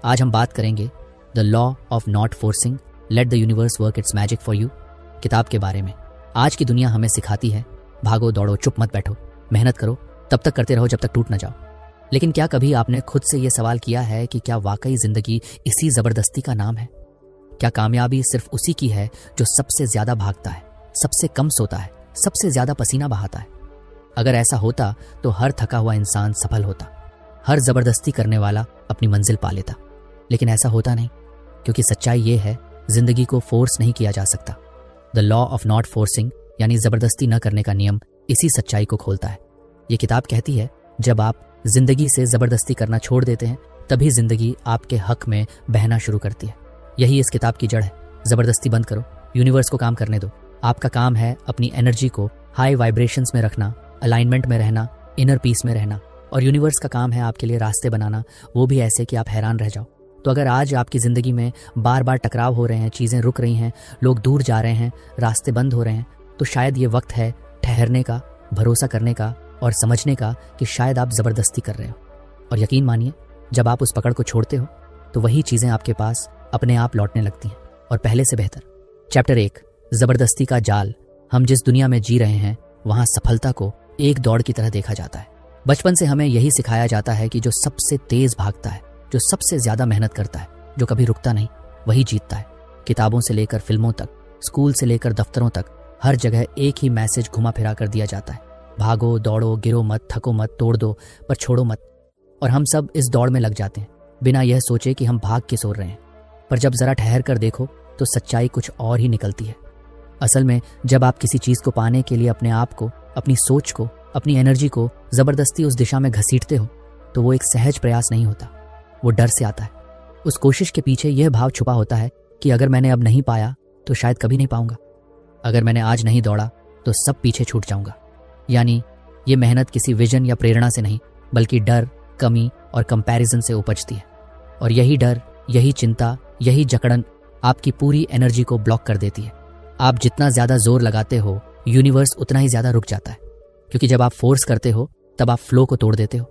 आज हम बात करेंगे the law of not forcing, let the universe work it's magic for you किताब के बारे में। आज की दुनिया हमें सिखाती है भागो दौड़ो, चुप मत बैठो, मेहनत करो, तब तक करते रहो जब तक टूट न जाओ। लेकिन क्या कभी आपने खुद से ये सवाल किया है कि क्या वाकई जिंदगी इसी जबरदस्ती का नाम है? क्या कामयाबी सिर्फ उसी की है जो सबसे ज्यादा भागता है, सबसे कम सोता है, सबसे ज्यादा पसीना बहाता है? अगर ऐसा होता तो हर थका हुआ इंसान सफल होता, हर जबरदस्ती करने वाला अपनी मंजिल पा लेता। लेकिन ऐसा होता नहीं, क्योंकि सच्चाई ये है, जिंदगी को फोर्स नहीं किया जा सकता। The law of not forcing यानी जबरदस्ती न करने का नियम इसी सच्चाई को खोलता है। ये किताब कहती है जब आप जिंदगी से जबरदस्ती करना छोड़ देते हैं तभी जिंदगी आपके हक में बहना शुरू करती है। यही इस किताब की जड़ है। जबरदस्ती बंद करो, यूनिवर्स को काम करने दो। आपका काम है अपनी एनर्जी को हाई वाइब्रेशंस में रखना, अलाइनमेंट में रहना, इनर पीस में रहना, और यूनिवर्स का काम है आपके लिए रास्ते बनाना, वो भी ऐसे कि आप हैरान रह जाओ। तो अगर आज आपकी ज़िंदगी में बार बार टकराव हो रहे हैं, चीज़ें रुक रही हैं, लोग दूर जा रहे हैं, रास्ते बंद हो रहे हैं, तो शायद ये वक्त है ठहरने का, भरोसा करने का और समझने का कि शायद आप ज़बरदस्ती कर रहे हो। और यकीन मानिए, जब आप उस पकड़ को छोड़ते हो तो वही चीज़ें आपके पास अपने आप लौटने लगती हैं, और पहले से बेहतर। चैप्टर 1, ज़बरदस्ती का जाल। हम जिस दुनिया में जी रहे हैं वहाँ सफलता को एक दौड़ की तरह देखा जाता है। बचपन से हमें यही सिखाया जाता है कि जो सबसे तेज भागता है, जो सबसे ज्यादा मेहनत करता है, जो कभी रुकता नहीं, वही जीतता है। किताबों से लेकर फिल्मों तक, स्कूल से लेकर दफ्तरों तक, हर जगह एक ही मैसेज घुमा फिरा कर दिया जाता है, भागो दौड़ो, गिरो मत, थको मत, तोड़ दो पर छोड़ो मत। और हम सब इस दौड़ में लग जाते हैं बिना यह सोचे कि हम भाग किस ओर रहे हैं। पर जब जरा ठहर कर देखो तो सच्चाई कुछ और ही निकलती है। असल में जब आप किसी चीज को पाने के लिए अपने आप को, अपनी सोच को, अपनी एनर्जी को जबरदस्ती उस दिशा में घसीटते हो तो वो एक सहज प्रयास नहीं होता, वो डर से आता है। उस कोशिश के पीछे यह भाव छुपा होता है कि अगर मैंने अब नहीं पाया तो शायद कभी नहीं पाऊंगा, अगर मैंने आज नहीं दौड़ा तो सब पीछे छूट जाऊंगा। यानी ये मेहनत किसी विजन या प्रेरणा से नहीं, बल्कि डर, कमी और कंपैरिजन से उपजती है। और यही डर, यही चिंता, यही जकड़न आपकी पूरी एनर्जी को ब्लॉक कर देती है। आप जितना ज्यादा जोर लगाते हो, यूनिवर्स उतना ही ज्यादा रुक जाता है, क्योंकि जब आप फोर्स करते हो तब आप फ्लो को तोड़ देते हो।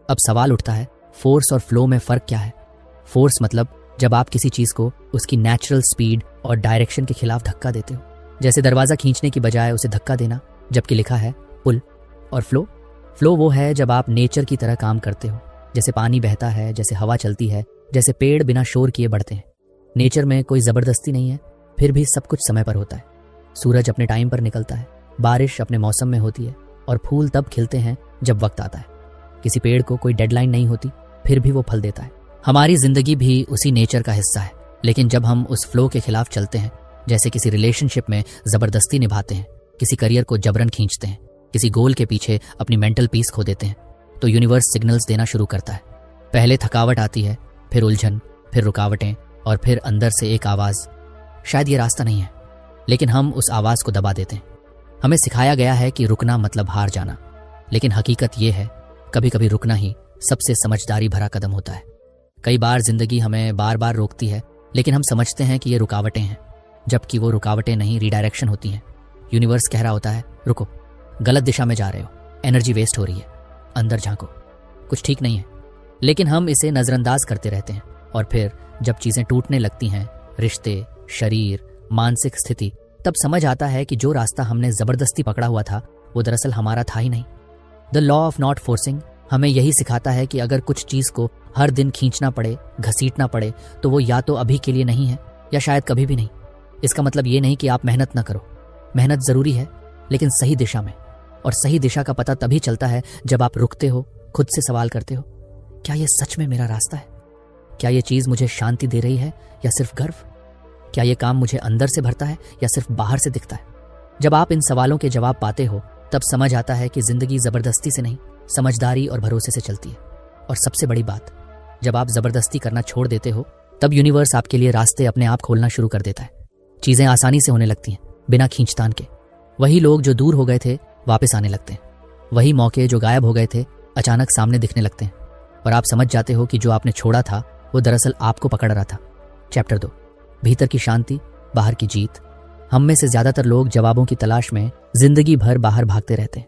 अब सवाल उठता है, फोर्स और फ्लो में फर्क क्या है? फोर्स मतलब जब आप किसी चीज को उसकी नेचुरल स्पीड और डायरेक्शन के खिलाफ धक्का देते हो, जैसे दरवाजा खींचने की बजाय उसे धक्का देना, जबकि लिखा है पुल। और फ्लो वो है जब आप नेचर की तरह काम करते हो, जैसे पानी बहता है, जैसे हवा चलती है, जैसे पेड़ बिना शोर किए बढ़ते हैं। नेचर में कोई जबरदस्ती नहीं है, फिर भी सब कुछ समय पर होता है। सूरज अपने टाइम पर निकलता है, बारिश अपने मौसम में होती है, और फूल तब खिलते हैं जब वक्त आता है। किसी पेड़ को कोई डेडलाइन नहीं होती, फिर भी वो फल देता है। हमारी जिंदगी भी उसी नेचर का हिस्सा है। लेकिन जब हम उस फ्लो के खिलाफ चलते हैं, जैसे किसी रिलेशनशिप में जबरदस्ती निभाते हैं, किसी करियर को जबरन खींचते हैं, किसी गोल के पीछे अपनी मेंटल पीस खो देते हैं, तो यूनिवर्स सिग्नल्स देना शुरू करता है। पहले थकावट आती है, फिर उलझन, फिर रुकावटें, और फिर अंदर से एक आवाज, शायद ये रास्ता नहीं है। लेकिन हम उस आवाज को दबा देते हैं। हमें सिखाया गया है कि रुकना मतलब हार जाना, लेकिन हकीकत ये है, कभी कभी रुकना ही सबसे समझदारी भरा कदम होता है। कई बार जिंदगी हमें बार बार रोकती है, लेकिन हम समझते हैं कि ये रुकावटें हैं, जबकि वो रुकावटें नहीं, रीडायरेक्शन होती हैं। यूनिवर्स कह रहा होता है, रुको, गलत दिशा में जा रहे हो, एनर्जी वेस्ट हो रही है, अंदर झांको, कुछ ठीक नहीं है। लेकिन हम इसे नजरअंदाज करते रहते हैं, और फिर जब चीजें टूटने लगती हैं, रिश्ते, शरीर, मानसिक स्थिति, तब समझ आता है कि जो रास्ता हमने जबरदस्ती पकड़ा हुआ था वो दरअसल हमारा था ही नहीं। The law of not forcing हमें यही सिखाता है कि अगर कुछ चीज को हर दिन खींचना पड़े, घसीटना पड़े, तो वो या तो अभी के लिए नहीं है, या शायद कभी भी नहीं। इसका मतलब ये नहीं कि आप मेहनत न करो, मेहनत जरूरी है, लेकिन सही दिशा में। और सही दिशा का पता तभी चलता है जब आप रुकते हो, खुद से सवाल करते हो, क्या ये सच में मेरा रास्ता है? क्या ये चीज मुझे शांति दे रही है या सिर्फ गर्व? क्या ये काम मुझे अंदर से भरता है या सिर्फ बाहर से दिखता है? जब आप इन सवालों के जवाब पाते हो तब समझ आता है कि जिंदगी जबरदस्ती से नहीं, समझदारी और भरोसे से चलती है। और सबसे बड़ी बात, जब आप जबरदस्ती करना छोड़ देते हो तब यूनिवर्स आपके लिए रास्ते अपने आप खोलना शुरू कर देता है। चीजें आसानी से होने लगती हैं, बिना खींचतान के। वही लोग जो दूर हो गए थे वापस आने लगते हैं, वही मौके जो गायब हो गए थे अचानक सामने दिखने लगते हैं, और आप समझ जाते हो कि जो आपने छोड़ा था वो दरअसल आपको पकड़ रहा था। चैप्टर 2, भीतर की शांति, बाहर की जीत। हम में से ज्यादातर लोग जवाबों की तलाश में जिंदगी भर बाहर भागते रहते हैं।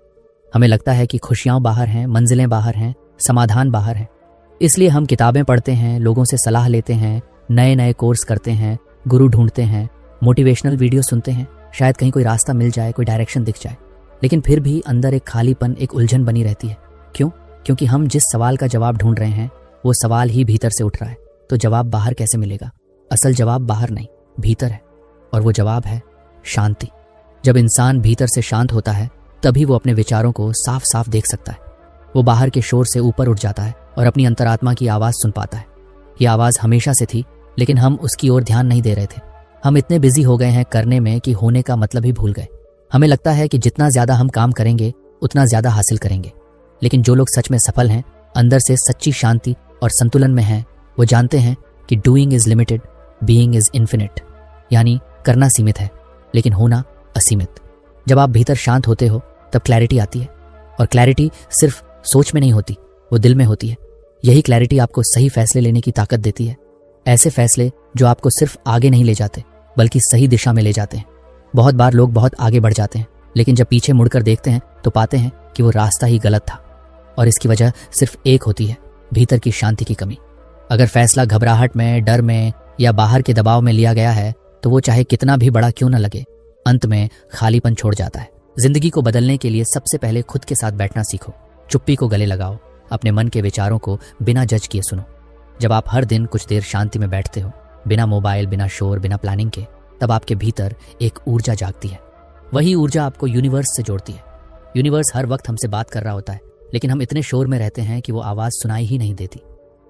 हमें लगता है कि खुशियां बाहर हैं, मंजिलें बाहर हैं, समाधान बाहर है। इसलिए हम किताबें पढ़ते हैं, लोगों से सलाह लेते हैं, नए नए कोर्स करते हैं, गुरु ढूंढते हैं, मोटिवेशनल वीडियो सुनते हैं, शायद कहीं कोई रास्ता मिल जाए, कोई डायरेक्शन दिख जाए। लेकिन फिर भी अंदर एक खालीपन, एक उलझन बनी रहती है। क्यों? क्योंकि हम जिस सवाल का जवाब ढूंढ रहे हैं वो सवाल ही भीतर से उठ रहा है। तो जवाब बाहर कैसे मिलेगा? असल जवाब बाहर नहीं, भीतर है। और वो जवाब है शांति। जब इंसान भीतर से शांत होता है तभी वो अपने विचारों को साफ साफ देख सकता है। वो बाहर के शोर से ऊपर उठ जाता है और अपनी अंतरात्मा की आवाज़ सुन पाता है। ये आवाज़ हमेशा से थी, लेकिन हम उसकी ओर ध्यान नहीं दे रहे थे। हम इतने बिजी हो गए हैं करने में कि होने का मतलब ही भूल गए। हमें लगता है कि जितना ज़्यादा हम काम करेंगे उतना ज़्यादा हासिल करेंगे। लेकिन जो लोग सच में सफल हैं, अंदर से सच्ची शांति और संतुलन में हैं, वो जानते हैं कि doing is limited, being is infinite. यानी करना सीमित है लेकिन होना असीमित। जब आप भीतर शांत होते हो तब क्लैरिटी आती है। और क्लैरिटी सिर्फ सोच में नहीं होती, वो दिल में होती है। यही क्लैरिटी आपको सही फैसले लेने की ताकत देती है। ऐसे फैसले जो आपको सिर्फ आगे नहीं ले जाते बल्कि सही दिशा में ले जाते हैं। बहुत बार लोग बहुत आगे बढ़ जाते हैं, लेकिन जब पीछे मुड़कर देखते हैं तो पाते हैं कि वो रास्ता ही गलत था। और इसकी वजह सिर्फ एक होती है, भीतर की शांति की कमी। अगर फैसला घबराहट में, डर में या बाहर के दबाव में लिया गया है तो वो चाहे कितना भी बड़ा क्यों न लगे, अंत में खालीपन छोड़ जाता है। जिंदगी को बदलने के लिए सबसे पहले खुद के साथ बैठना सीखो। चुप्पी को गले लगाओ, अपने मन के विचारों को बिना जज किए सुनो। जब आप हर दिन कुछ देर शांति में बैठते हो, बिना मोबाइल, बिना शोर, बिना प्लानिंग के, तब आपके भीतर एक ऊर्जा जागती है। वही ऊर्जा आपको यूनिवर्स से जोड़ती है। यूनिवर्स हर वक्त हमसे बात कर रहा होता है, लेकिन हम इतने शोर में रहते हैं कि वो आवाज़ सुनाई ही नहीं देती।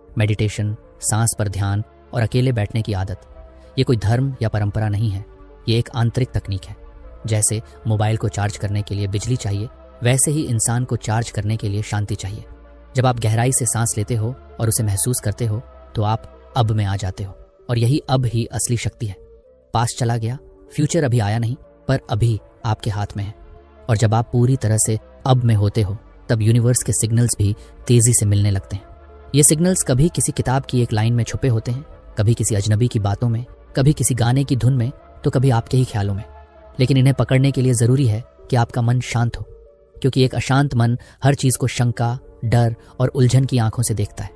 मेडिटेशन, सांस पर ध्यान और अकेले बैठने की आदत, ये कोई धर्म या परंपरा नहीं है, ये एक आंतरिक तकनीक है। जैसे मोबाइल को चार्ज करने के लिए बिजली चाहिए, वैसे ही इंसान को चार्ज करने के लिए शांति चाहिए। जब आप गहराई से सांस लेते हो और उसे महसूस करते हो तो आप अब में आ जाते हो। और यही अब ही असली शक्ति है। पास्ट चला गया, फ्यूचर अभी आया नहीं, पर अभी आपके हाथ में है। और जब आप पूरी तरह से अब में होते हो तब यूनिवर्स के सिग्नल्स भी तेजी से मिलने लगते हैं। ये सिग्नल्स कभी किसी किताब की एक लाइन में छुपे होते हैं, कभी किसी अजनबी की बातों में, कभी किसी गाने की धुन में, तो कभी आपके ही ख्यालों में। लेकिन इन्हें पकड़ने के लिए जरूरी है कि आपका मन शांत हो, क्योंकि एक अशांत मन हर चीज को शंका, डर और उलझन की आंखों से देखता है।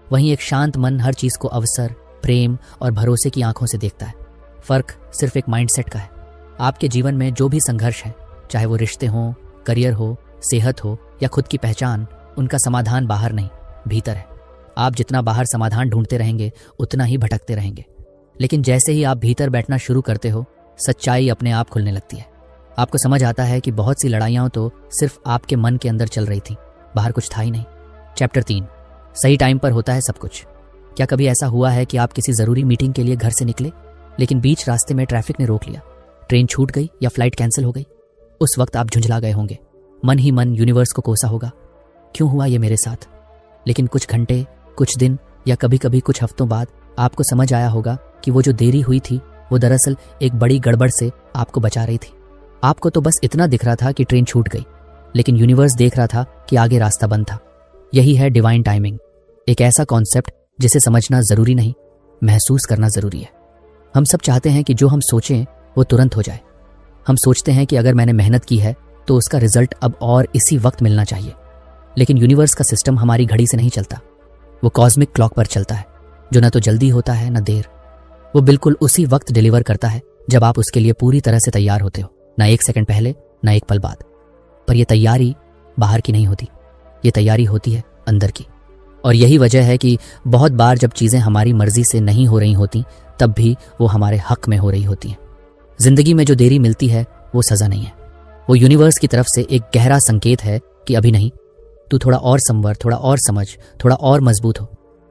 वहीं एक शांत मन हर चीज को अवसर, प्रेम और भरोसे की आंखों से देखता है। फर्क सिर्फ एक माइंडसेट का है। आपके जीवन में जो भी संघर्ष है, चाहे वो रिश्ते हों, करियर हो, सेहत हो या खुद की पहचान, उनका समाधान बाहर नहीं, भीतर है। आप जितना बाहर समाधान ढूंढते रहेंगे उतना ही भटकते रहेंगे। लेकिन जैसे ही आप भीतर बैठना शुरू करते हो, सच्चाई अपने आप खुलने लगती है। आपको समझ आता है कि बहुत सी लड़ाइयां तो सिर्फ आपके मन के अंदर चल रही थी, बाहर कुछ था ही नहीं। चैप्टर 3, सही टाइम पर होता है सब कुछ। क्या कभी ऐसा हुआ है कि आप किसी जरूरी मीटिंग के लिए घर से निकले, लेकिन बीच रास्ते में ट्रैफिक ने रोक लिया, ट्रेन छूट गई या फ्लाइट कैंसिल हो गई? उस वक्त आप झुंझला गए होंगे, मन ही मन यूनिवर्स को कोसा होगा, क्यों हुआ ये मेरे साथ? लेकिन कुछ घंटे, कुछ दिन या कभी कभी कुछ हफ्तों बाद आपको समझ आया होगा कि वो जो देरी हुई थी वो दरअसल एक बड़ी गड़बड़ से आपको बचा रही थी। आपको तो बस इतना दिख रहा था कि ट्रेन छूट गई, लेकिन यूनिवर्स देख रहा था कि आगे रास्ता बंद था। यही है डिवाइन टाइमिंग, एक ऐसा कॉन्सेप्ट जिसे समझना जरूरी नहीं, महसूस करना जरूरी है। हम सब चाहते हैं कि जो हम सोचें वो तुरंत हो जाए। हम सोचते हैं कि अगर मैंने मेहनत की है तो उसका रिजल्ट अब और इसी वक्त मिलना चाहिए। लेकिन यूनिवर्स का सिस्टम हमारी घड़ी से नहीं चलता, वो कॉस्मिक क्लॉक पर चलता है, जो न तो जल्दी होता है न देर। वो बिल्कुल उसी वक्त डिलीवर करता है जब आप उसके लिए पूरी तरह से तैयार होते हो, ना एक सेकंड पहले ना एक पल बाद। पर यह तैयारी बाहर की नहीं होती, ये तैयारी होती है अंदर की। और यही वजह है कि बहुत बार जब चीज़ें हमारी मर्जी से नहीं हो रही होती तब भी वो हमारे हक में हो रही होती हैं। जिंदगी में जो देरी मिलती है वो सज़ा नहीं है, वो यूनिवर्स की तरफ से एक गहरा संकेत है कि अभी नहीं, तू थोड़ा और संवर, थोड़ा और समझ, थोड़ा और मजबूत हो,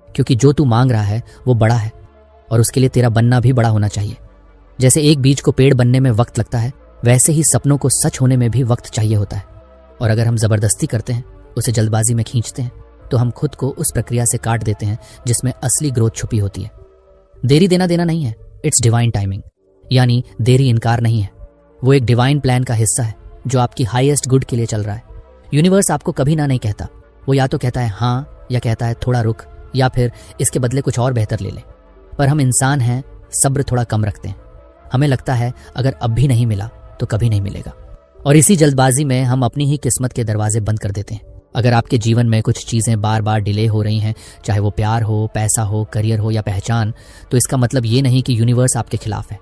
क्योंकि जो तू मांग रहा है वो बड़ा है और उसके लिए तेरा बनना भी बड़ा होना चाहिए। जैसे एक बीज को पेड़ बनने में वक्त लगता है, वैसे ही सपनों को सच होने में भी वक्त चाहिए होता है। और अगर हम जबरदस्ती करते हैं, उसे जल्दबाजी में खींचते हैं, तो हम खुद को उस प्रक्रिया से काट देते हैं जिसमें असली ग्रोथ छुपी होती है। देरी देना देना नहीं है, इट्स डिवाइन टाइमिंग। यानी देरी इनकार नहीं है, वो एक डिवाइन प्लान का हिस्सा है जो आपकी हाईएस्ट गुड के लिए चल रहा है। यूनिवर्स आपको कभी ना नहीं कहता, वो या तो कहता है हाँ या कहता है थोड़ा रुक, या फिर इसके बदले कुछ और बेहतर ले ले। पर हम इंसान हैं, सब्र थोड़ा कम रखते हैं। हमें लगता है अगर अब भी नहीं मिला तो कभी नहीं मिलेगा, और इसी जल्दबाजी में हम अपनी ही किस्मत के दरवाजे बंद कर देते हैं। अगर आपके जीवन में कुछ चीज़ें बार बार डिले हो रही हैं, चाहे वो प्यार हो, पैसा हो, करियर हो या पहचान, तो इसका मतलब ये नहीं कि यूनिवर्स आपके खिलाफ है।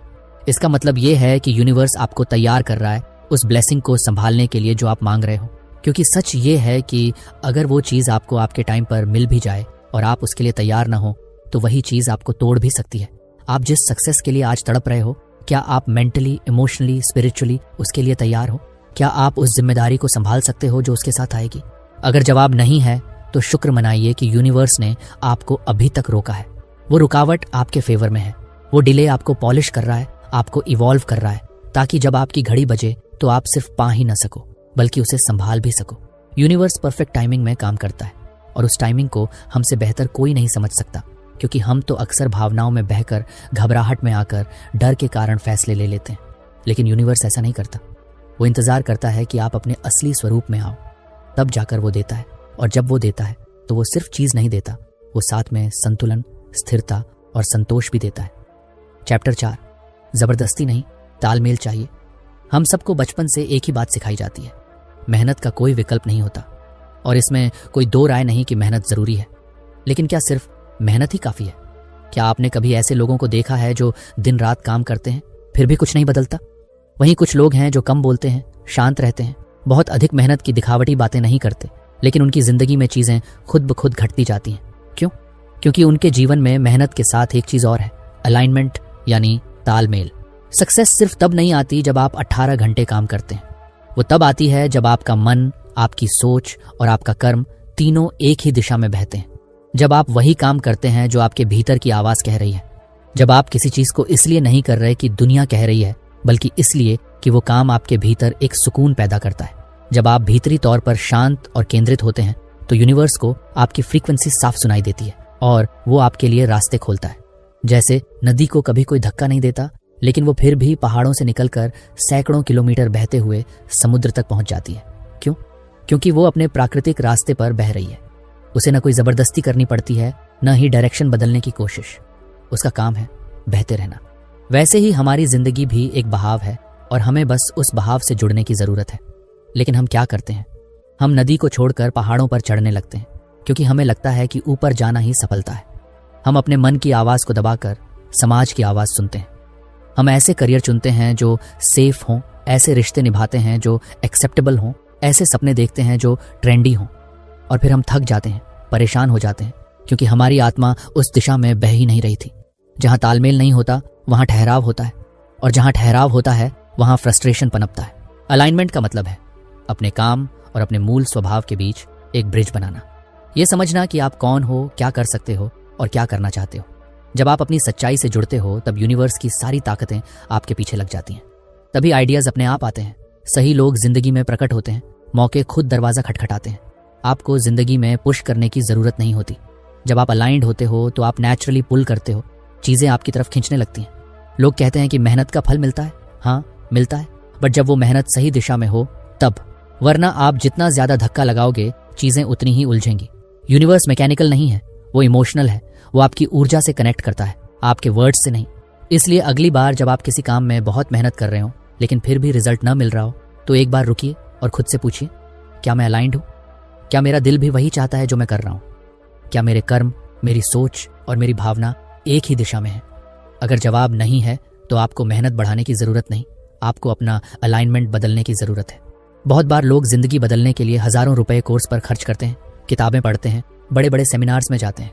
इसका मतलब ये है कि यूनिवर्स आपको तैयार कर रहा है उस ब्लेसिंग को संभालने के लिए जो आप मांग रहे हो। क्योंकि सच ये है कि अगर वो चीज़ आपको आपके टाइम पर मिल भी जाए और आप उसके लिए तैयार ना हो, तो वही चीज़ आपको तोड़ भी सकती है। आप जिस सक्सेस के लिए आज तड़प रहे हो, क्या आप मेंटली, इमोशनली, स्पिरिचुअली उसके लिए तैयार हो? क्या आप उस जिम्मेदारी को संभाल सकते हो जो उसके साथ आएगी? अगर जवाब नहीं है तो शुक्र मनाइए कि यूनिवर्स ने आपको अभी तक रोका है। वो रुकावट आपके फेवर में है। वो डिले आपको पॉलिश कर रहा है, आपको इवॉल्व कर रहा है, ताकि जब आपकी घड़ी बजे तो आप सिर्फ पा ही ना सको बल्कि उसे संभाल भी सको। यूनिवर्स परफेक्ट टाइमिंग में काम करता है और उस टाइमिंग को हमसे बेहतर कोई नहीं समझ सकता, क्योंकि हम तो अक्सर भावनाओं में बहकर, घबराहट में आकर, डर के कारण फैसले ले लेते हैं। लेकिन यूनिवर्स ऐसा नहीं करता। वो इंतजार करता है कि आप अपने असली स्वरूप में आओ, तब जाकर वो देता है। और जब वो देता है तो वो सिर्फ चीज नहीं देता, वो साथ में संतुलन, स्थिरता और संतोष भी देता है। चैप्टर 4, जबरदस्ती नहीं, तालमेल चाहिए। हम सबको बचपन से एक ही बात सिखाई जाती है, मेहनत का कोई विकल्प नहीं होता। और इसमें कोई दो राय नहीं कि मेहनत जरूरी है। लेकिन क्या सिर्फ मेहनत ही काफी है? क्या आपने कभी ऐसे लोगों को देखा है जो दिन रात काम करते हैं फिर भी कुछ नहीं बदलता? वहीं कुछ लोग हैं जो कम बोलते हैं, शांत रहते हैं, बहुत अधिक मेहनत की दिखावटी बातें नहीं करते, लेकिन उनकी जिंदगी में चीजें खुद ब खुद घटती जाती हैं। क्यों? क्योंकि उनके जीवन में मेहनत के साथ एक चीज और है, अलाइनमेंट, यानी तालमेल। सक्सेस सिर्फ तब नहीं आती जब आप 18 घंटे काम करते हैं। वो तब आती है जब आपका मन, आपकी सोच और आपका कर्म तीनों एक ही दिशा में बहते हैं। जब आप वही काम करते हैं जो आपके भीतर की आवाज कह रही है। जब आप किसी चीज को इसलिए नहीं कर रहे कि दुनिया कह रही है, बल्कि इसलिए कि वो काम आपके भीतर एक सुकून पैदा करता है। जब आप भीतरी तौर पर शांत और केंद्रित होते हैं तो यूनिवर्स को आपकी फ्रीक्वेंसी साफ सुनाई देती है और वो आपके लिए रास्ते खोलता है। जैसे नदी को कभी कोई धक्का नहीं देता, लेकिन वो फिर भी पहाड़ों से निकलकर सैकड़ों किलोमीटर बहते हुए समुद्र तक पहुंच जाती है। क्यों? क्योंकि वो अपने प्राकृतिक रास्ते पर बह रही है। उसे न कोई जबरदस्ती करनी पड़ती है, न ही डायरेक्शन बदलने की कोशिश। उसका काम है बहते रहना। वैसे ही हमारी जिंदगी भी एक बहाव है और हमें बस उस बहाव से जुड़ने की जरूरत है। लेकिन हम क्या करते हैं? हम नदी को छोड़कर पहाड़ों पर चढ़ने लगते हैं, क्योंकि हमें लगता है कि ऊपर जाना ही सफलता है। हम अपने मन की आवाज को दबाकर समाज की आवाज सुनते हैं। हम ऐसे करियर चुनते हैं जो सेफ हों, ऐसे रिश्ते निभाते हैं जो एक्सेप्टेबल हों, ऐसे सपने देखते हैं जो ट्रेंडी हों। और फिर हम थक जाते हैं, परेशान हो जाते हैं, क्योंकि हमारी आत्मा उस दिशा में बह ही नहीं रही थी। जहां तालमेल नहीं होता वहां ठहराव होता है, और जहां ठहराव होता है वहां फ्रस्ट्रेशन पनपता है। अलाइनमेंट का मतलब है अपने काम और अपने मूल स्वभाव के बीच एक ब्रिज बनाना। यह समझना कि आप कौन हो, क्या कर सकते हो और क्या करना चाहते हो। जब आप अपनी सच्चाई से जुड़ते हो तब यूनिवर्स की सारी ताकतें आपके पीछे लग जाती हैं। तभी आइडियाज अपने आप आते हैं, सही लोग जिंदगी में प्रकट होते हैं, मौके खुद दरवाजा खटखटाते हैं। आपको जिंदगी में पुश करने की जरूरत नहीं होती। जब आप अलाइंड होते हो तो आप नेचुरली पुल करते हो, चीजें आपकी तरफ खींचने लगती हैं। लोग कहते हैं कि मेहनत का फल मिलता है। हाँ, मिलता है, बट जब वो मेहनत सही दिशा में हो तब। वरना आप जितना ज्यादा धक्का लगाओगे चीजें उतनी ही उलझेंगी। यूनिवर्स मैकेनिकल नहीं है, वो इमोशनल है। वो आपकी ऊर्जा से कनेक्ट करता है, आपके वर्ड्स से नहीं। इसलिए अगली बार जब आप किसी काम में बहुत मेहनत कर रहे हो लेकिन फिर भी रिजल्ट न मिल रहा हो, तो एक बार रुकिए और खुद से पूछिए, क्या मैं अलाइंड हूं? क्या मेरा दिल भी वही चाहता है जो मैं कर रहा हूं? क्या मेरे कर्म, मेरी सोच और मेरी भावना एक ही दिशा में है? अगर जवाब नहीं है तो आपको मेहनत बढ़ाने की जरूरत नहीं, आपको अपना अलाइनमेंट बदलने की जरूरत है। बहुत बार लोग जिंदगी बदलने के लिए हजारों रुपए कोर्स पर खर्च करते हैं, किताबें पढ़ते हैं, बड़े बड़े सेमिनार्स में जाते हैं,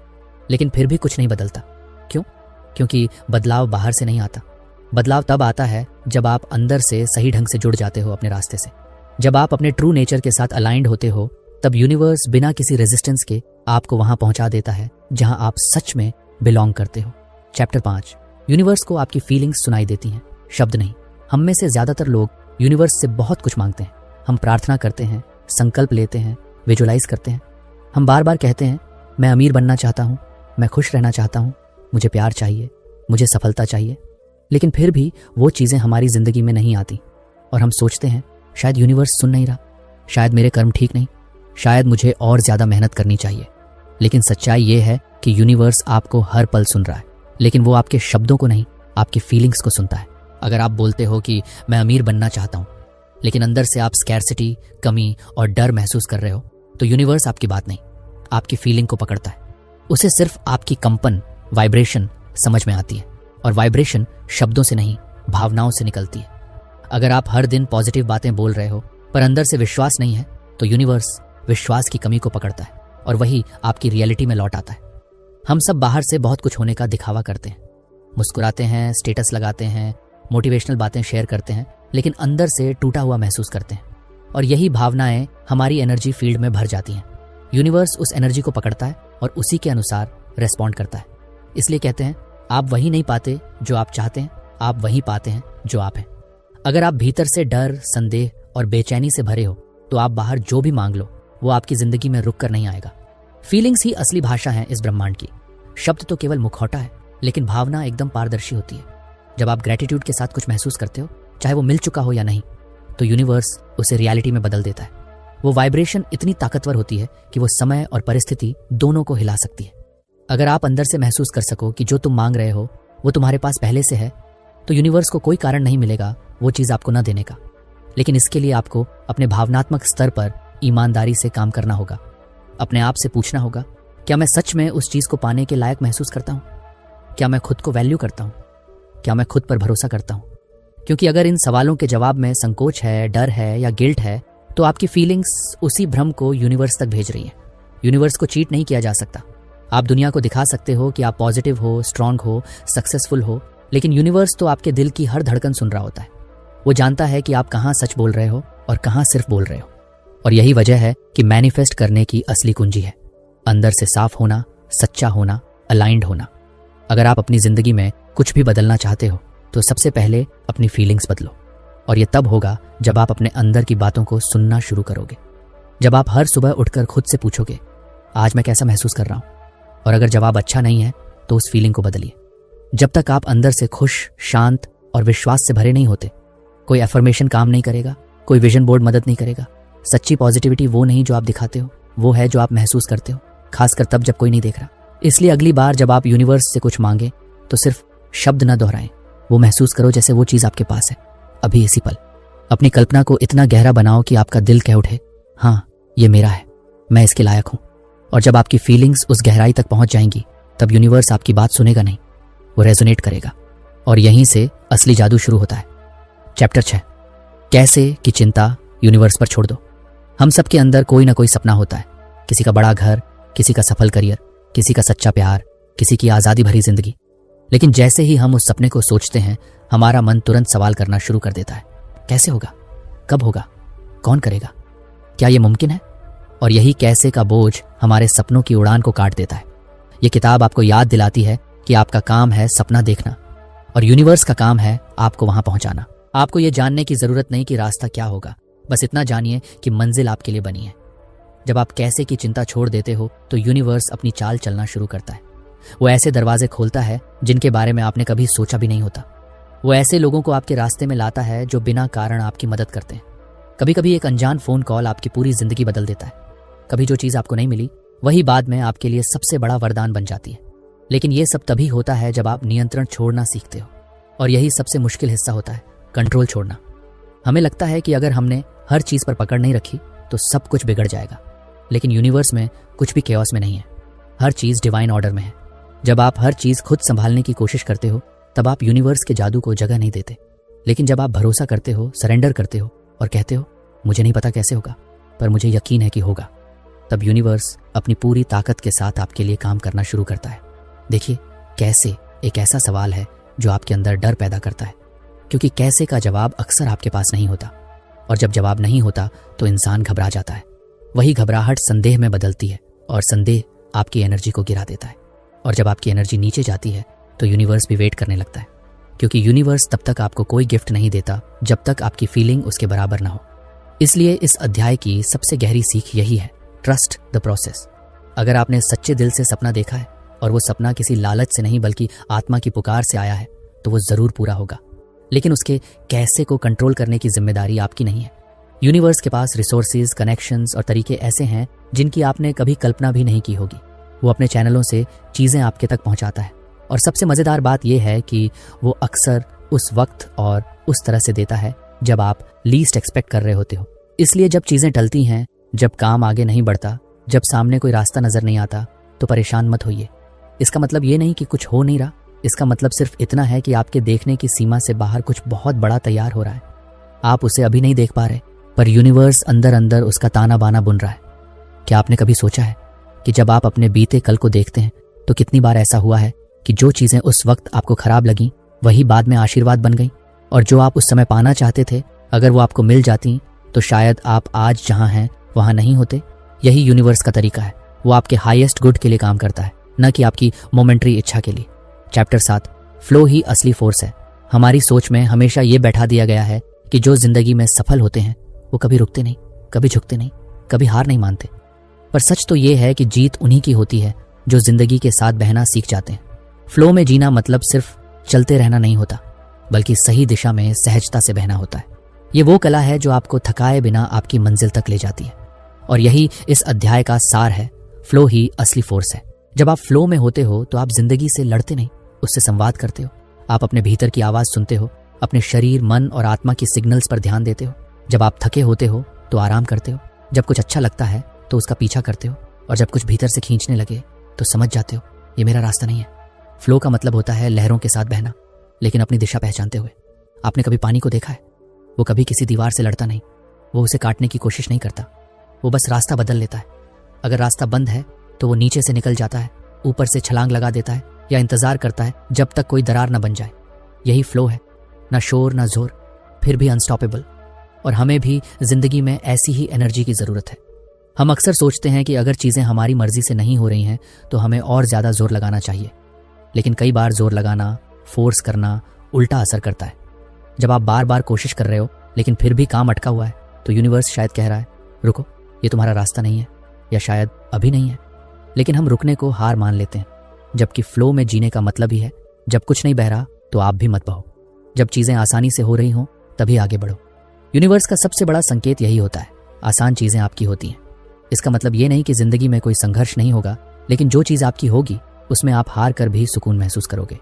लेकिन फिर भी कुछ नहीं बदलता। क्यों? क्योंकि बदलाव बाहर से नहीं आता। बदलाव तब आता है जब आप अंदर से सही ढंग से जुड़ जाते हो अपने रास्ते से। जब आप अपने ट्रू नेचर के साथ अलाइंड होते हो तब यूनिवर्स बिना किसी रेजिस्टेंस के आपको वहां पहुंचा देता है जहां आप सच में बिलोंग करते हो। चैप्टर 5, यूनिवर्स को आपकी फीलिंग्स सुनाई देती हैं, शब्द नहीं। हम में से ज्यादातर लोग यूनिवर्स से बहुत कुछ मांगते हैं। हम प्रार्थना करते हैं, संकल्प लेते हैं, विजुलाइज करते हैं। हम बार बार कहते हैं, मैं अमीर बनना चाहता हूं, मैं खुश रहना चाहता हूं, मुझे प्यार चाहिए, मुझे सफलता चाहिए। लेकिन फिर भी वो चीजें हमारी जिंदगी में नहीं आती और हम सोचते हैं शायद यूनिवर्स सुन नहीं रहा, शायद मेरे कर्म ठीक नहीं, शायद मुझे और ज्यादा मेहनत करनी चाहिए। लेकिन सच्चाई ये है कि यूनिवर्स आपको हर पल सुन रहा है, लेकिन वो आपके शब्दों को नहीं, आपकी फीलिंग्स को सुनता है। अगर आप बोलते हो कि मैं अमीर बनना चाहता हूं, लेकिन अंदर से आप स्कैर्सिटी, कमी और डर महसूस कर रहे हो, तो यूनिवर्स आपकी बात नहीं, आपकी फीलिंग को पकड़ता है। उसे सिर्फ आपकी कंपन, वाइब्रेशन समझ में आती है, और वाइब्रेशन शब्दों से नहीं, भावनाओं से निकलती है। अगर आप हर दिन पॉजिटिव बातें बोल रहे हो पर अंदर से विश्वास नहीं है, तो यूनिवर्स विश्वास की कमी को पकड़ता है और वही आपकी रियलिटी में लौट आता है। हम सब बाहर से बहुत कुछ होने का दिखावा करते हैं, मुस्कुराते हैं, स्टेटस लगाते हैं, मोटिवेशनल बातें शेयर करते हैं, लेकिन अंदर से टूटा हुआ महसूस करते हैं, और यही भावनाएं हमारी एनर्जी फील्ड में भर जाती हैं। यूनिवर्स उस एनर्जी को पकड़ता है और उसी के अनुसार रेस्पॉन्ड करता है। इसलिए कहते हैं, आप वही नहीं पाते जो आप चाहते हैं, आप वही पाते हैं जो आप हैं। अगर आप भीतर से डर, संदेह और बेचैनी से भरे हो, तो आप बाहर जो भी मांग लो वो आपकी जिंदगी में रुक कर नहीं आएगा। फीलिंग्स ही असली भाषा है इस ब्रह्मांड की। शब्द तो केवल मुखौटा है, लेकिन भावना एकदम पारदर्शी होती है। जब आप ग्रेटिट्यूड के साथ कुछ महसूस करते हो, चाहे वो मिल चुका हो या नहीं, तो यूनिवर्स उसे रियलिटी में बदल देता है। वो वाइब्रेशन इतनी ताकतवर होती है कि वो समय और परिस्थिति दोनों को हिला सकती है। अगर आप अंदर से महसूस कर सको कि जो तुम मांग रहे हो वो तुम्हारे पास पहले से है, तो यूनिवर्स को कोई कारण नहीं मिलेगा वो चीज आपको न देने का। लेकिन इसके लिए आपको अपने भावनात्मक स्तर पर ईमानदारी से काम करना होगा। अपने आप से पूछना होगा, क्या मैं सच में उस चीज को पाने के लायक महसूस करता हूँ? क्या मैं खुद को वैल्यू करता हूँ? क्या मैं खुद पर भरोसा करता हूँ? क्योंकि अगर इन सवालों के जवाब में संकोच है, डर है या गिल्ट है, तो आपकी फीलिंग्स उसी भ्रम को यूनिवर्स तक भेज रही है। यूनिवर्स को चीट नहीं किया जा सकता। आप दुनिया को दिखा सकते हो कि आप पॉजिटिव हो, स्ट्रांग हो, सक्सेसफुल हो, लेकिन यूनिवर्स तो आपके दिल की हर धड़कन सुन रहा होता है। वो जानता है कि आप कहाँ सच बोल रहे हो और कहाँ सिर्फ बोल रहे हो। और यही वजह है कि मैनिफेस्ट करने की असली कुंजी है अंदर से साफ होना, सच्चा होना, अलाइंड होना। अगर आप अपनी जिंदगी में कुछ भी बदलना चाहते हो, तो सबसे पहले अपनी फीलिंग्स बदलो। और ये तब होगा जब आप अपने अंदर की बातों को सुनना शुरू करोगे। जब आप हर सुबह उठकर खुद से पूछोगे, आज मैं कैसा महसूस कर रहा हूँ, और अगर जवाब अच्छा नहीं है तो उस फीलिंग को बदलिए। जब तक आप अंदर से खुश, शांत और विश्वास से भरे नहीं होते, कोई एफर्मेशन काम नहीं करेगा, कोई विजन बोर्ड मदद नहीं करेगा। सच्ची पॉजिटिविटी वो नहीं जो आप दिखाते हो, वो है जो आप महसूस करते हो, खासकर तब जब कोई नहीं देख रहा। इसलिए अगली बार जब आप यूनिवर्स से कुछ मांगे, तो सिर्फ शब्द न दोहराएं, वो महसूस करो जैसे वो चीज आपके पास है, अभी इसी पल। अपनी कल्पना को इतना गहरा बनाओ कि आपका दिल कह उठे, हाँ ये मेरा है, मैं इसके लायक हूं। और जब आपकी फीलिंग्स उस गहराई तक पहुंच जाएंगी, तब यूनिवर्स आपकी बात सुनेगा नहीं, वो रेजोनेट करेगा। और यहीं से असली जादू शुरू होता है। चैप्टर 6, कैसे की चिंता यूनिवर्स पर छोड़ दो। हम सबके अंदर कोई ना कोई सपना होता है, किसी का बड़ा घर, किसी का सफल करियर, किसी का सच्चा प्यार, किसी की आज़ादी भरी जिंदगी। लेकिन जैसे ही हम उस सपने को सोचते हैं, हमारा मन तुरंत सवाल करना शुरू कर देता है, कैसे होगा, कब होगा, कौन करेगा, क्या ये मुमकिन है? और यही कैसे का बोझ हमारे सपनों की उड़ान को काट देता है। ये किताब आपको याद दिलाती है कि आपका काम है सपना देखना, और यूनिवर्स का काम है आपको वहां पहुंचाना। आपको ये जानने की जरूरत नहीं कि रास्ता क्या होगा, बस इतना जानिए कि मंजिल आपके लिए बनी है। जब आप कैसे की चिंता छोड़ देते हो, तो यूनिवर्स अपनी चाल चलना शुरू करता है। वो ऐसे दरवाजे खोलता है जिनके बारे में आपने कभी सोचा भी नहीं होता। वो ऐसे लोगों को आपके रास्ते में लाता है जो बिना कारण आपकी मदद करते हैं। कभी कभी एक अनजान फोन कॉल आपकी पूरी जिंदगी बदल देता है। कभी जो चीज आपको नहीं मिली, वही बाद में आपके लिए सबसे बड़ा वरदान बन जाती है। लेकिन ये सब तभी होता है जब आप नियंत्रण छोड़ना सीखते हो, और यही सबसे मुश्किल हिस्सा होता है, कंट्रोल छोड़ना। हमें लगता है कि अगर हमने हर चीज पर पकड़ नहीं रखी तो सब कुछ बिगड़ जाएगा, लेकिन यूनिवर्स में कुछ भी केओस में नहीं है। हर चीज डिवाइन ऑर्डर में है। जब आप हर चीज खुद संभालने की कोशिश करते हो, तब आप यूनिवर्स के जादू को जगह नहीं देते। लेकिन जब आप भरोसा करते हो, सरेंडर करते हो और कहते हो, मुझे नहीं पता कैसे होगा, पर मुझे यकीन है कि होगा, तब यूनिवर्स अपनी पूरी ताकत के साथ आपके लिए काम करना शुरू करता है। देखिए, कैसे एक ऐसा सवाल है जो आपके अंदर डर पैदा करता है, क्योंकि कैसे का जवाब अक्सर आपके पास नहीं होता, और जब जवाब नहीं होता तो इंसान घबरा जाता है। वही घबराहट संदेह में बदलती है, और संदेह आपकी एनर्जी को गिरा देता है। और जब आपकी एनर्जी नीचे जाती है, तो यूनिवर्स भी वेट करने लगता है, क्योंकि यूनिवर्स तब तक आपको कोई गिफ्ट नहीं देता जब तक आपकी फीलिंग उसके बराबर ना हो। इसलिए इस अध्याय की सबसे गहरी सीख यही है, ट्रस्ट द प्रोसेस। अगर आपने सच्चे दिल से सपना देखा है, और वो सपना किसी लालच से नहीं बल्कि आत्मा की पुकार से आया है, तो वो जरूर पूरा होगा। लेकिन उसके कैसे को कंट्रोल करने की जिम्मेदारी आपकी नहीं है। यूनिवर्स के पास रिसोर्सेज, कनेक्शंस और तरीके ऐसे हैं जिनकी आपने कभी कल्पना भी नहीं की होगी। वो अपने चैनलों से चीजें आपके तक पहुंचाता है, और सबसे मजेदार बात यह है कि वो अक्सर उस वक्त और उस तरह से देता है जब आप लीस्ट एक्सपेक्ट कर रहे होते हो। इसलिए जब चीजें टलती हैं, जब काम आगे नहीं बढ़ता, जब सामने कोई रास्ता नजर नहीं आता, तो परेशान मत होइए। इसका मतलब ये नहीं कि कुछ हो नहीं रहा, इसका मतलब सिर्फ इतना है कि आपके देखने की सीमा से बाहर कुछ बहुत बड़ा तैयार हो रहा है। आप उसे अभी नहीं देख पा रहे, पर यूनिवर्स अंदर अंदर उसका ताना बाना बुन रहा है। क्या आपने कभी सोचा है कि जब आप अपने बीते कल को देखते हैं तो कितनी बार ऐसा हुआ है कि जो चीजें उस वक्त आपको खराब लगी वही बाद में आशीर्वाद बन गई, और जो आप उस समय पाना चाहते थे अगर वो आपको मिल जाती तो शायद आप आज जहां हैं वहां नहीं होते। यही यूनिवर्स का तरीका है, वो आपके हाईएस्ट गुड के लिए काम करता है, न कि आपकी मोमेंट्री इच्छा के लिए। चैप्टर 7, फ्लो ही असली फोर्स है। हमारी सोच में हमेशा ये बैठा दिया गया है कि जो जिंदगी में सफल होते हैं वो कभी रुकते नहीं, कभी झुकते नहीं, कभी हार नहीं मानते। पर सच तो ये है कि जीत उन्हीं की होती है जो जिंदगी के साथ बहना सीख जाते हैं। फ्लो में जीना मतलब सिर्फ चलते रहना नहीं होता, बल्कि सही दिशा में सहजता से बहना होता है। ये वो कला है जो आपको थकाए बिना आपकी मंजिल तक ले जाती है, और यही इस अध्याय का सार है। फ्लो ही असली फोर्स है। जब आप फ्लो में होते हो तो आप जिंदगी से लड़ते नहीं, उससे संवाद करते हो। आप अपने भीतर की आवाज सुनते हो, अपने शरीर, मन और आत्मा की सिग्नल्स पर ध्यान देते हो। जब आप थके होते हो तो आराम करते हो, जब कुछ अच्छा लगता है तो उसका पीछा करते हो, और जब कुछ भीतर से खींचने लगे तो समझ जाते हो ये मेरा रास्ता नहीं है। फ्लो का मतलब होता है लहरों के साथ बहना, लेकिन अपनी दिशा पहचानते हुए। आपने कभी पानी को देखा है? वो कभी किसी दीवार से लड़ता नहीं, वो उसे काटने की कोशिश नहीं करता, वो बस रास्ता बदल लेता है। अगर रास्ता बंद है तो वो नीचे से निकल जाता है, ऊपर से छलांग लगा देता है, या इंतजार करता है जब तक कोई दरार न बन जाए। यही फ्लो है, ना शोर ना जोर, फिर भी अनस्टॉपेबल। और हमें भी जिंदगी में ऐसी ही एनर्जी की जरूरत है। हम अक्सर सोचते हैं कि अगर चीजें हमारी मर्जी से नहीं हो रही हैं तो हमें और ज्यादा जोर लगाना चाहिए, लेकिन कई बार जोर लगाना, फोर्स करना उल्टा असर करता है। जब आप बार बार कोशिश कर रहे हो लेकिन फिर भी काम अटका हुआ है तो यूनिवर्स शायद कह रहा है रुको, ये तुम्हारा रास्ता नहीं है, या शायद अभी नहीं है। लेकिन हम रुकने को हार मान लेते हैं, जबकि फ्लो में जीने का मतलब ही है जब कुछ नहीं बह रहा तो आप भी मत बहो, जब चीजें आसानी से हो रही हों तभी आगे बढ़ो। यूनिवर्स का सबसे बड़ा संकेत यही होता है, आसान चीजें आपकी होती हैं। इसका मतलब ये नहीं कि जिंदगी में कोई संघर्ष नहीं होगा, लेकिन जो चीज आपकी होगी उसमें आप हार कर भी सुकून महसूस करोगे,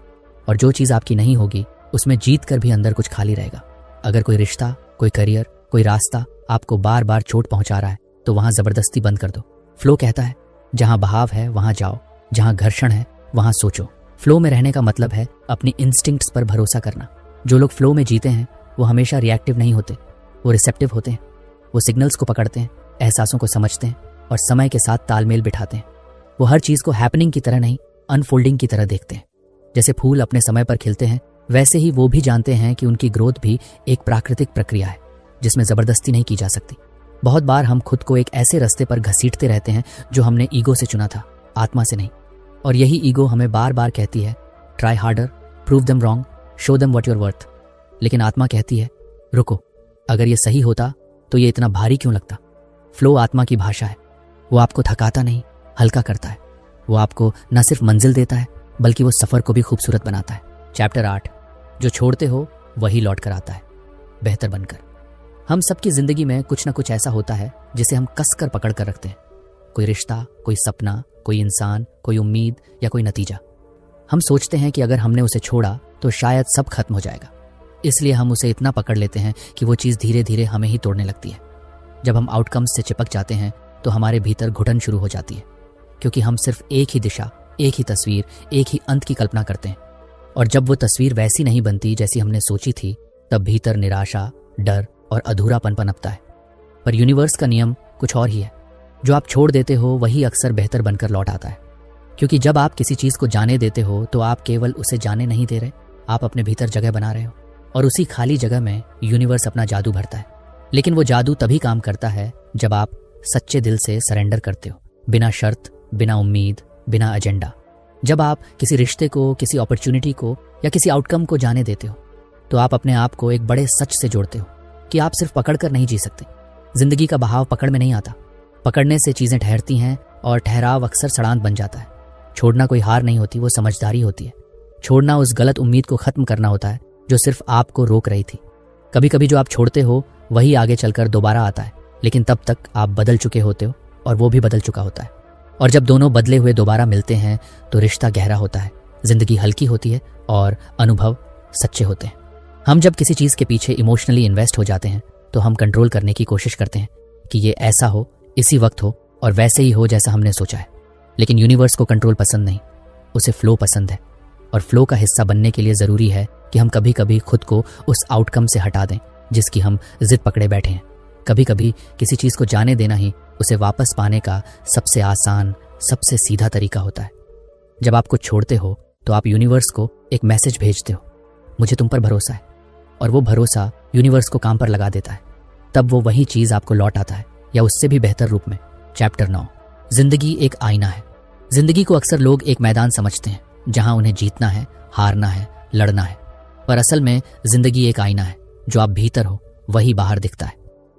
और जो चीज आपकी नहीं होगी उसमें जीत कर भी अंदर कुछ खाली रहेगा। अगर कोई रिश्ता, कोई करियर, कोई रास्ता आपको बार बार चोट पहुंचा रहा है तो वहां जबरदस्ती बंद कर दो। फ्लो कहता है जहां बहाव है वहां जाओ, जहां घर्षण है वहां सोचो। फ्लो में रहने का मतलब है अपनी इंस्टिंक्ट्स पर भरोसा करना। जो लोग फ्लो में जीते हैं वो हमेशा रिएक्टिव नहीं होते, वो रिसेप्टिव होते हैं। वो सिग्नल्स को पकड़ते हैं, एहसासों को समझते हैं और समय के साथ तालमेल बिठाते हैं। वो हर चीज को हैपनिंग की तरह नहीं, अनफोल्डिंग की तरह देखते हैं। जैसे फूल अपने समय पर खिलते हैं, वैसे ही वो भी जानते हैं कि उनकी ग्रोथ भी एक प्राकृतिक प्रक्रिया है जिसमें जबरदस्ती नहीं की जा सकती। बहुत बार हम खुद को एक ऐसे रास्ते पर घसीटते रहते हैं जो हमने ईगो से चुना था, आत्मा से नहीं। और यही ईगो हमें बार बार कहती है try harder, prove them wrong, show them what your worth. लेकिन आत्मा कहती है रुको, अगर ये सही होता तो ये इतना भारी क्यों लगता। फ्लो आत्मा की भाषा है, वो आपको थकाता नहीं, हल्का करता है। वो आपको न सिर्फ मंजिल देता है बल्कि वो सफर को भी खूबसूरत बनाता है। चैप्टर 8, जो छोड़ते हो वही लौट कर आता है, बेहतर बनकर। हम सबकी जिंदगी में कुछ ना कुछ ऐसा होता है जिसे हम कसकर पकड़ कर रखते हैं। कोई रिश्ता, कोई सपना, कोई इंसान, कोई उम्मीद या कोई नतीजा। हम सोचते हैं कि अगर हमने उसे छोड़ा तो शायद सब खत्म हो जाएगा, इसलिए हम उसे इतना पकड़ लेते हैं कि वो चीज़ धीरे धीरे हमें ही तोड़ने लगती है। जब हम आउटकम्स से चिपक जाते हैं तो हमारे भीतर घुटन शुरू हो जाती है, क्योंकि हम सिर्फ एक ही दिशा, एक ही तस्वीर, एक ही अंत की कल्पना करते हैं। और जब वो तस्वीर वैसी नहीं बनती जैसी हमने सोची थी, तब भीतर निराशा, डर और अधूरापन पनपता है। पर यूनिवर्स का नियम कुछ और ही है। जो आप छोड़ देते हो वही अक्सर बेहतर बनकर लौट आता है, क्योंकि जब आप किसी चीज़ को जाने देते हो तो आप केवल उसे जाने नहीं दे रहे, आप अपने भीतर जगह बना रहे हो। और उसी खाली जगह में यूनिवर्स अपना जादू भरता है। लेकिन वो जादू तभी काम करता है जब आप सच्चे दिल से सरेंडर करते हो, बिना शर्त, बिना उम्मीद, बिना एजेंडा। जब आप किसी रिश्ते को, किसी अपॉर्चुनिटी को या किसी आउटकम को जाने देते हो तो आप अपने आप को एक बड़े सच से जोड़ते हो कि आप सिर्फ पकड़ कर नहीं जी सकते। जिंदगी का बहाव पकड़ में नहीं आता, पकड़ने से चीजें ठहरती हैं और ठहराव अक्सर सड़ांत बन जाता है। छोड़ना कोई हार नहीं होती, वो समझदारी होती है। छोड़ना उस गलत उम्मीद को खत्म करना होता है जो सिर्फ आपको रोक रही थी। कभी कभी जो आप छोड़ते हो वही आगे चलकर दोबारा आता है, लेकिन तब तक आप बदल चुके होते हो और वो भी बदल चुका होता है। और जब दोनों बदले हुए दोबारा मिलते हैं तो रिश्ता गहरा होता है, जिंदगी हल्की होती है और अनुभव सच्चे होते हैं। हम जब किसी चीज़ के पीछे इमोशनली इन्वेस्ट हो जाते हैं तो हम कंट्रोल करने की कोशिश करते हैं कि ये ऐसा हो, इसी वक्त हो और वैसे ही हो जैसा हमने सोचा है। लेकिन यूनिवर्स को कंट्रोल पसंद नहीं, उसे फ्लो पसंद है। और फ्लो का हिस्सा बनने के लिए ज़रूरी है कि हम कभी कभी खुद को उस आउटकम से हटा दें जिसकी हम जिद पकड़े बैठे हैं। कभी कभी किसी चीज़ को जाने देना ही उसे वापस पाने का सबसे आसान, सबसे सीधा तरीका होता है। जब आप कुछ छोड़ते हो तो आप यूनिवर्स को एक मैसेज भेजते हो, मुझे तुम पर भरोसा है। और वो भरोसा यूनिवर्स को काम पर लगा देता है। तब वो वही चीज़ आपको लौट आता है, या उससे भी बेहतर रूप में। चैप्टर 9, जिंदगी एक आईना है। जिंदगी को अक्सर लोग एक मैदान समझते हैं जहां उन्हें जीतना है, हारना है, लड़ना है। पर असल में जिंदगी एक आईना है। जो आप भीतर हो वही बाहर दिखता है।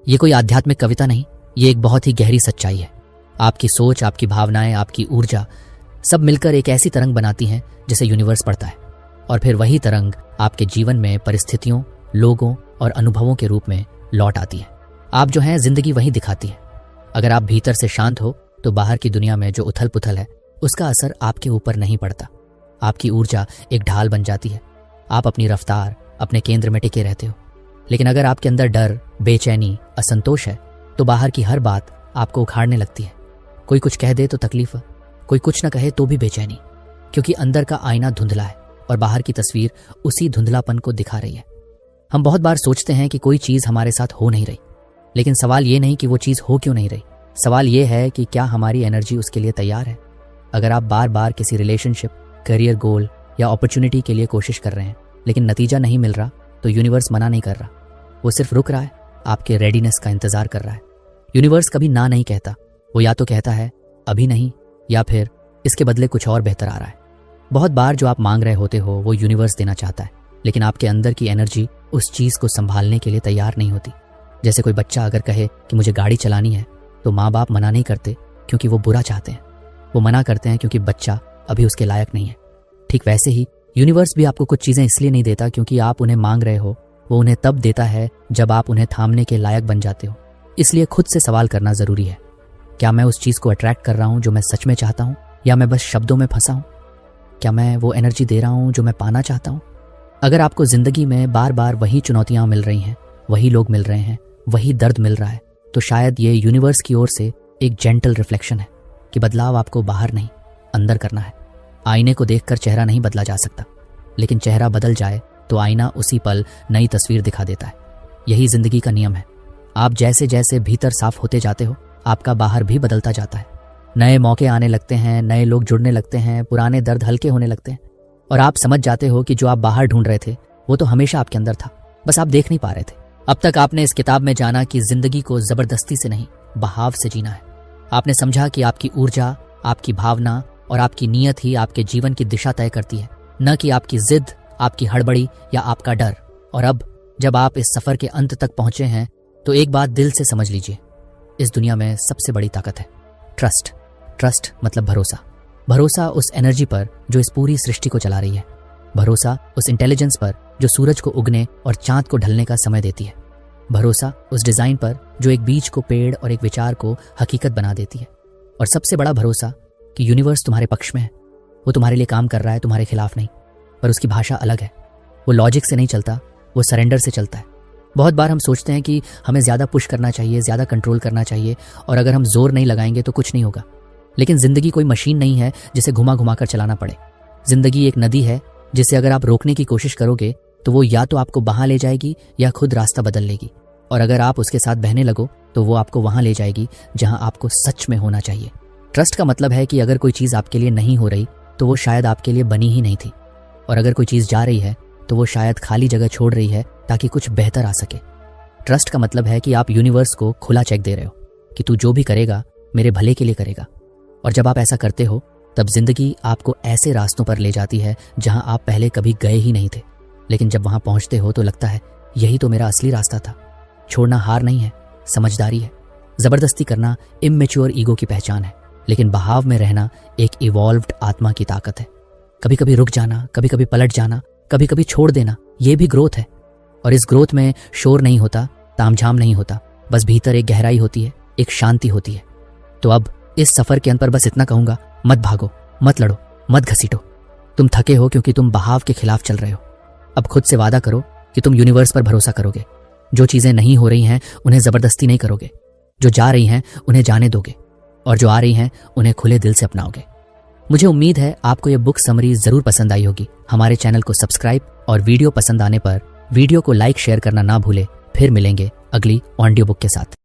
ये कोई आध्यात्मिक कविता नहीं, ये एक बहुत ही गहरी सच्चाई है। आपकी सोच, आपकी भावनाएं, आपकी ऊर्जा सब मिलकर एक ऐसी तरंग बनाती हैं जिसे यूनिवर्स पढ़ता है। और फिर वही तरंग आपके जीवन में परिस्थितियों, लोगों और अनुभवों के रूप में लौट आती है। आप जो हैं जिंदगी वही दिखाती है। अगर आप भीतर से शांत हो तो बाहर की दुनिया में जो उथल पुथल है उसका असर आपके ऊपर नहीं पड़ता। आपकी ऊर्जा एक ढाल बन जाती है। आप अपनी रफ्तार, अपने केंद्र में टिके रहते हो। लेकिन अगर आपके अंदर डर, बेचैनी, असंतोष है तो बाहर की हर बात आपको उखाड़ने लगती है। कोई कुछ कह दे तो तकलीफ, कोई कुछ न कहे तो भी बेचैनी, क्योंकि अंदर का आईना धुंधला है और बाहर की तस्वीर उसी धुंधलापन को दिखा रही है। हम बहुत बार सोचते हैं कि कोई चीज़ हमारे साथ हो नहीं रही, लेकिन सवाल ये नहीं कि वो चीज़ हो क्यों नहीं रही। सवाल ये है कि क्या हमारी एनर्जी उसके लिए तैयार है। अगर आप बार बार किसी रिलेशनशिप, करियर गोल या अपॉर्चुनिटी के लिए कोशिश कर रहे हैं लेकिन नतीजा नहीं मिल रहा, तो यूनिवर्स मना नहीं कर रहा, वो सिर्फ रुक रहा है, आपके रेडीनेस का इंतजार कर रहा है। यूनिवर्स कभी ना नहीं कहता, वो या तो कहता है अभी नहीं, या फिर इसके बदले कुछ और बेहतर आ रहा है। बहुत बार जो आप मांग रहे होते हो वो यूनिवर्स देना चाहता है, लेकिन आपके अंदर की एनर्जी उस चीज़ को संभालने के लिए तैयार नहीं होती। जैसे कोई बच्चा अगर कहे कि मुझे गाड़ी चलानी है तो माँ बाप मना नहीं करते क्योंकि वो बुरा चाहते हैं, वो मना करते हैं क्योंकि बच्चा अभी उसके लायक नहीं है। ठीक वैसे ही यूनिवर्स भी आपको कुछ चीज़ें इसलिए नहीं देता क्योंकि आप उन्हें मांग रहे हो, वो उन्हें तब देता है जब आप उन्हें थामने के लायक बन जाते हो। इसलिए खुद से सवाल करना ज़रूरी है, क्या मैं उस चीज़ को अट्रैक्ट कर रहा हूँ जो मैं सच में चाहता हूँ, या मैं बस शब्दों में फंसा हूँ? क्या मैं वो एनर्जी दे रहा हूँ जो मैं पाना चाहता हूँ? अगर आपको ज़िंदगी में बार बार वही चुनौतियाँ मिल रही हैं, वही लोग मिल रहे हैं, वही दर्द मिल रहा है, तो शायद ये यूनिवर्स की ओर से एक जेंटल रिफ्लेक्शन है कि बदलाव आपको बाहर नहीं, अंदर करना है। आईने को देखकर चेहरा नहीं बदला जा सकता, लेकिन चेहरा बदल जाए तो आईना उसी पल नई तस्वीर दिखा देता है। यही जिंदगी का नियम है। आप जैसे जैसे भीतर साफ होते जाते हो, आपका बाहर भी बदलता जाता है। नए मौके आने लगते हैं, नए लोग जुड़ने लगते हैं, पुराने दर्द हल्के होने लगते हैं, और आप समझ जाते हो कि जो आप बाहर ढूंढ रहे थे वो तो हमेशा आपके अंदर था, बस आप देख नहीं पा रहे थे। अब तक आपने इस किताब में जाना कि जिंदगी को जबरदस्ती से नहीं, बहाव से जीना है। आपने समझा कि आपकी ऊर्जा, आपकी भावना और आपकी नीयत ही आपके जीवन की दिशा तय करती है, न कि आपकी जिद, आपकी हड़बड़ी या आपका डर। और अब जब आप इस सफर के अंत तक पहुंचे हैं तो एक बात दिल से समझ लीजिए, इस दुनिया में सबसे बड़ी ताकत है ट्रस्ट। ट्रस्ट मतलब भरोसा। भरोसा उस एनर्जी पर जो इस पूरी सृष्टि को चला रही है। भरोसा उस इंटेलिजेंस पर जो सूरज को उगने और चांद को ढलने का समय देती है। भरोसा उस डिजाइन पर जो एक बीज को पेड़ और एक विचार को हकीकत बना देती है। और सबसे बड़ा भरोसा कि यूनिवर्स तुम्हारे पक्ष में है, वो तुम्हारे लिए काम कर रहा है, तुम्हारे खिलाफ नहीं। पर उसकी भाषा अलग है, वो लॉजिक से नहीं चलता, वो सरेंडर से चलता है। बहुत बार हम सोचते हैं कि हमें ज़्यादा पुश करना चाहिए, ज़्यादा कंट्रोल करना चाहिए, और अगर हम जोर नहीं लगाएंगे तो कुछ नहीं होगा। लेकिन ज़िंदगी कोई मशीन नहीं है जिसे घुमा घुमा कर चलाना पड़े। ज़िंदगी एक नदी है जिसे अगर आप रोकने की कोशिश करोगे तो वो या तो आपको बहा ले जाएगी या खुद रास्ता बदल लेगी। और अगर आप उसके साथ बहने लगो तो वो आपको वहाँ ले जाएगी जहाँ आपको सच में होना चाहिए। ट्रस्ट का मतलब है कि अगर कोई चीज़ आपके लिए नहीं हो रही तो वो शायद आपके लिए बनी ही नहीं थी, और अगर कोई चीज़ जा रही है तो वो शायद खाली जगह छोड़ रही है ताकि कुछ बेहतर आ सके। ट्रस्ट का मतलब है कि आप यूनिवर्स को खुला चेक दे रहे हो कि तू जो भी करेगा मेरे भले के लिए करेगा। और जब आप ऐसा करते हो तब जिंदगी आपको ऐसे रास्तों पर ले जाती है जहां आप पहले कभी गए ही नहीं थे, लेकिन जब वहां पहुंचते हो तो लगता है यही तो मेरा असली रास्ता था। छोड़ना हार नहीं है, समझदारी है। जबरदस्ती करना इमैच्योर ईगो की पहचान है, लेकिन बहाव में रहना एक इवॉल्व्ड आत्मा की ताकत है। कभी कभी रुक जाना, कभी कभी पलट जाना, कभी कभी छोड़ देना, ये भी ग्रोथ है। और इस ग्रोथ में शोर नहीं होता, तामझाम नहीं होता, बस भीतर एक गहराई होती है, एक शांति होती है। तो अब इस सफर के अंत पर बस इतना कहूंगा, मत भागो, मत लड़ो, मत घसीटो। तुम थके हो क्योंकि तुम बहाव के खिलाफ चल रहे हो। अब खुद से वादा करो कि तुम यूनिवर्स पर भरोसा करोगे। जो चीजें नहीं हो रही हैं उन्हें जबरदस्ती नहीं करोगे। जो जा रही हैं उन्हें जाने दोगे और जो आ रही हैं उन्हें खुले दिल से अपनाओगे। मुझे उम्मीद है आपको यह बुक समरी जरूर पसंद आई होगी। हमारे चैनल को सब्सक्राइब और वीडियो पसंद आने पर वीडियो को लाइक शेयर करना ना भूले। फिर मिलेंगे अगली ऑडियो बुक के साथ।